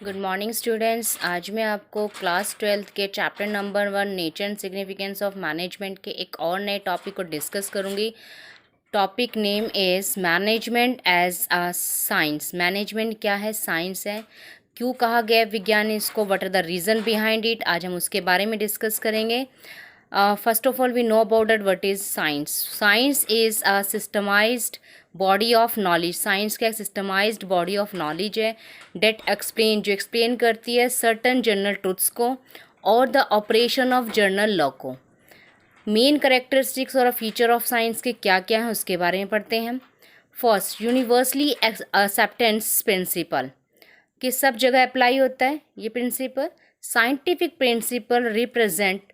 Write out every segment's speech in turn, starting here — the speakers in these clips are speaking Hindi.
Good morning students. आज मैं आपको क्लास 12th के chapter number 1 nature and significance of management के एक और नए टॉपिक को डिस्कस करूंगी। Topic name is management as a science. Management क्या है, साइंस है। क्यों कहा गया विज्ञान इसको, what are the reason behind it, आज हम उसके बारे में डिस्कस करेंगे। First of all we know about that what is science. Science is a systematised body of knowledge. Science का एक सिस्टमाइज्ड बॉडी ऑफ नॉलेज है डेट एक्सप्लेन, जो एक्सप्लेन करती है सर्टन जनरल ट्रूथ्स को और the operation of general law को। मेन करेक्टरिस्टिक्स और फीचर ऑफ साइंस के क्या क्या हैं उसके बारे में पढ़ते हैं। फर्स्ट, यूनिवर्सली एक्सेप्टेंस प्रिंसिपल, कि सब जगह अप्लाई होता है ये principle. Scientific principle represent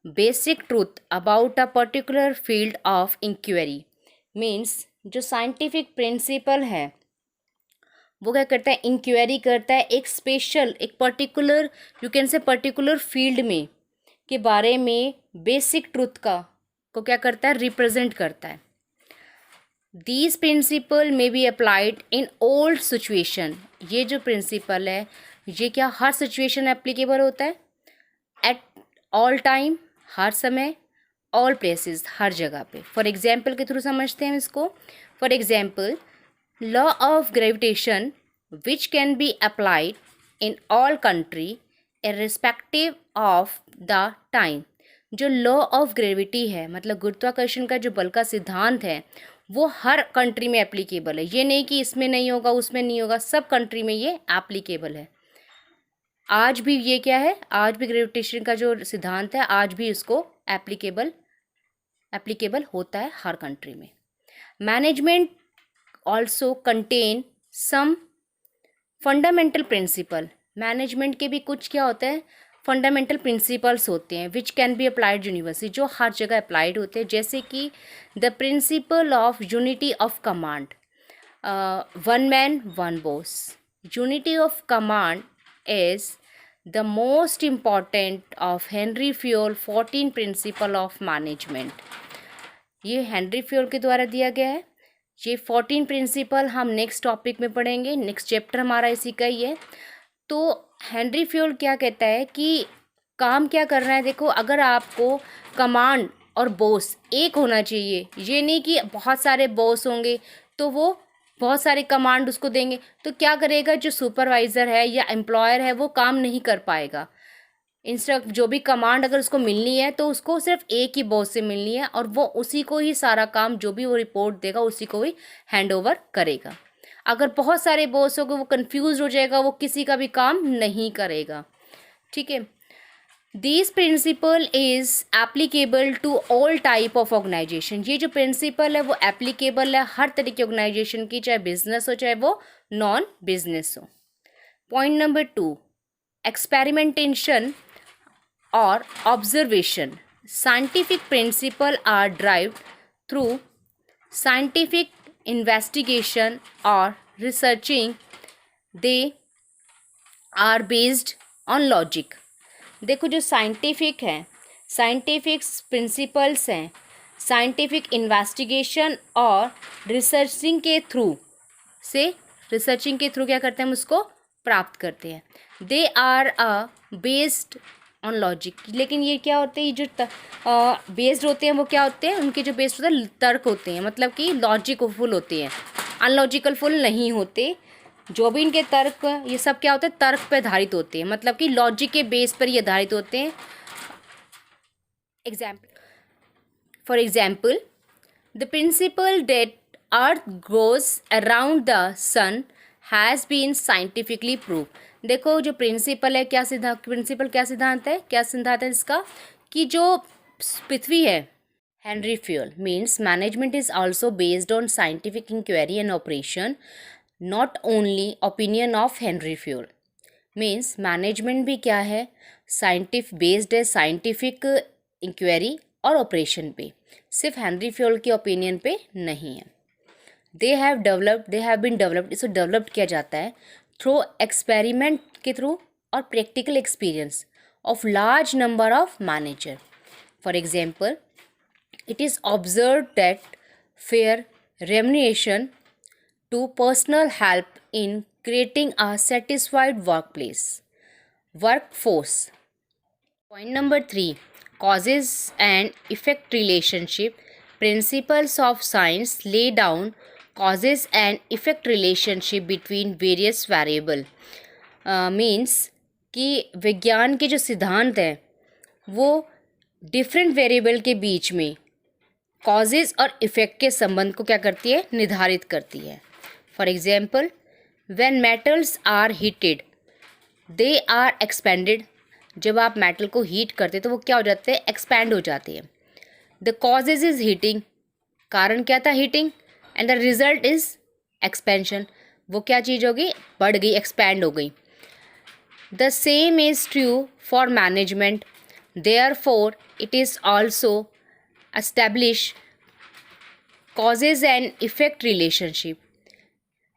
basic truth about a particular field of inquiry. Means जो साइंटिफिक प्रिंसिपल है वो क्या करता है, इंक्वायरी करता है एक स्पेशल, एक particular, you can say particular field में के बारे में बेसिक ट्रूथ का को क्या करता है, रिप्रेजेंट करता है। दीज प्रिंसिपल में be applied in old situation. ये जो प्रिंसिपल है ये क्या हर सिचुएशन एप्लीकेबल होता है, एट ऑल टाइम, हर समय, ऑल प्लेसेस, हर जगह पे। फॉर एग्जाम्पल के थ्रू समझते हैं इसको। For example, law of gravitation which can be applied in all country irrespective of the time. जो लॉ ऑफ ग्रेविटी है, मतलब गुरुत्वाकर्षण का जो बल का सिद्धांत है, वो हर कंट्री में एप्लीकेबल है। ये नहीं कि इसमें नहीं होगा उसमें नहीं होगा, सब कंट्री में ये एप्लीकेबल है। आज भी ये क्या है, आज भी ग्रेविटेशन का जो सिद्धांत है आज भी इसको एप्लीकेबल होता है हर कंट्री में। Management also contain some fundamental principle. Management के भी कुछ क्या होते हैं, फंडामेंटल प्रिंसिपल्स होते हैं which can be applied universally, जो हर जगह अप्लाइड होते हैं। जैसे कि the principle of unity of command, one man one boss. Unity of command is the most important of Henry Fayol 14 principle of management. ये हेनरी फ्योल के द्वारा दिया गया है। ये 14 प्रिंसिपल हम नेक्स्ट टॉपिक में पढ़ेंगे, नेक्स्ट चैप्टर हमारा इसी का ही है। तो हेनरी फ्योल क्या कहता है कि काम क्या करना है, देखो अगर आपको कमांड और बॉस एक होना चाहिए, ये नहीं कि बहुत सारे बॉस होंगे तो वो बहुत सारे कमांड उसको देंगे, तो क्या करेगा, जो सुपरवाइज़र है या एम्प्लॉयर है वो काम नहीं कर पाएगा। इंस्ट्रक्ट जो भी कमांड अगर उसको मिलनी है तो उसको सिर्फ एक ही बॉस से मिलनी है और वो उसी को ही सारा काम, जो भी वो रिपोर्ट देगा उसी को ही हैंड ओवर करेगा। अगर बहुत सारे बॉस हो गए वो कंफ्यूज हो जाएगा, वो किसी का भी काम नहीं करेगा। ठीक है। This principle is applicable to all type of organisation. ये जो प्रिंसिपल है वो एप्लीकेबल है हर तरह की ऑर्गेनाइजेशन की, चाहे बिजनेस हो चाहे वो नॉन बिजनेस हो। Point number 2, experimentation or observation. Scientific principles are derived through scientific investigation or researching. They are based on logic. देखो जो साइंटिफिक है, साइंटिफिक प्रिंसिपल्स हैं, साइंटिफिक इन्वेस्टिगेशन और रिसर्चिंग के थ्रू से, रिसर्चिंग के थ्रू क्या करते हैं, हम उसको प्राप्त करते हैं। They are based on logic. लेकिन ये क्या होते हैं, ये जो बेस्ड होते हैं वो क्या होते हैं, उनके जो बेस्ड होते हैं तर्क होते हैं, मतलब कि लॉजिकफुल होते हैं, अनलॉजिकलफुल नहीं होते। जो भी इनके तर्क, ये सब क्या होते हैं, तर्क पे आधारित होते हैं, मतलब कि लॉजिक के बेस पर ये आधारित होते हैं। For example, the principle that earth goes around the sun has been scientifically prove. देखो जो प्रिंसिपल है, क्या सिद्धांत, प्रिंसिपल क्या सिद्धांत है, क्या सिद्धांत है इसका, कि जो पृथ्वी है, Henri Fayol means management is also based on scientific inquiry and operation, not only opinion of Henri Fayol. Means management भी क्या है, साइंटिफिक बेस्ड है, साइंटिफिक इंक्वायरी और ऑपरेशन पे, सिर्फ हेनरी फ्यूल के ओपिनियन पे नहीं है। दे हैव बीन डेवलप्ड, इसको डेवलप्ड किया जाता है थ्रू एक्सपेरिमेंट के थ्रू और practical experience of large number of manager. For example, it is observed that fair remuneration to personal help in creating a satisfied workforce. Point number 3, causes and effect relationship. Principles of science lay down causes and effect relationship between various variable. Means कि विज्ञान के जो सिद्धांत हैं वो डिफरेंट वेरिएबल के बीच में कॉजेज़ और इफ़ेक्ट के संबंध को क्या करती है, निर्धारित करती है. For example, when metals are heated they are expanded. जब आप मेटल को हीट करते तो वो क्या हो जाते हैं, एक्सपैंड हो जाते हैं. द कॉजेज इज हीटिंग, कारण क्या था, heating, and the result is expansion. वो क्या चीज़ होगी, बढ़ गई, एक्सपैंड हो गई. The same is true for management. Therefore it is also establish causes and effect relationship.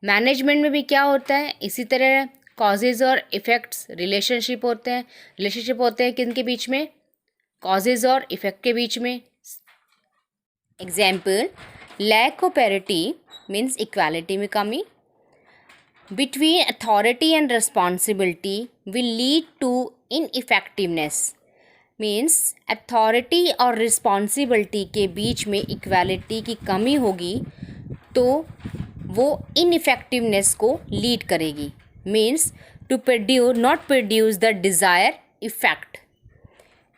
Management में भी क्या होता है, इसी तरह कॉजेज और इफ़ेक्ट्स रिलेशनशिप होते हैं किनके बीच में, कॉजेज और इफ़ेक्ट के बीच में. Example, lack of parity means equality में कमी. Between authority and responsibility will lead to ineffectiveness. Means authority और रिस्पॉन्सिबिलिटी के बीच में इक्वालिटी की कमी होगी तो वो इनइफेक्टिवनेस को लीड करेगी. Means to not produce the desired effect.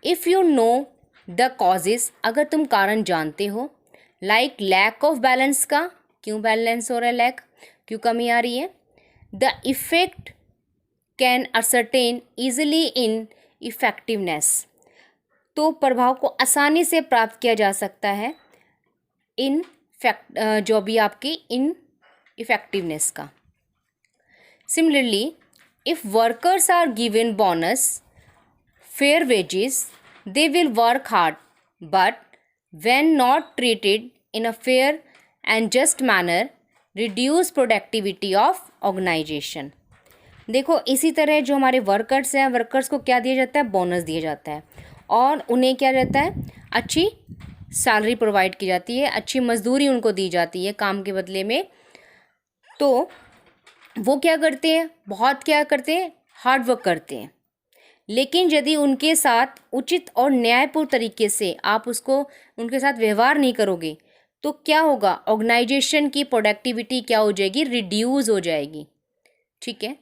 If you know the causes, अगर तुम कारण जानते हो, लाइक लैक ऑफ बैलेंस का, क्यों बैलेंस हो रहा है, लैक क्यों कमी आ रही है. The effect can ascertain easily in effectiveness. तो प्रभाव को आसानी से प्राप्त किया जा सकता है इन फैक्ट जो भी आपकी इन इफेक्टिवनेस का. Similarly, if workers are given bonus, fair wages, they will work hard, but when not treated in a fair and just manner, reduce productivity of organization. देखो, इसी तरह जो हमारे वर्कर्स हैं, वर्कर्स को क्या दिया जाता है, बोनस दिया जाता है और उन्हें क्या रहता है, अच्छी सैलरी प्रोवाइड की जाती है, अच्छी मजदूरी उनको दी जाती है काम के बदले में. तो वो क्या करते हैं, बहुत क्या करते हैं, हार्ड वर्क करते हैं. लेकिन यदि उनके साथ उचित और न्यायपूर्ण तरीके से आप उनके साथ व्यवहार नहीं करोगे तो क्या होगा, ऑर्गेनाइजेशन की प्रोडक्टिविटी क्या हो जाएगी, रिड्यूस हो जाएगी. ठीक है.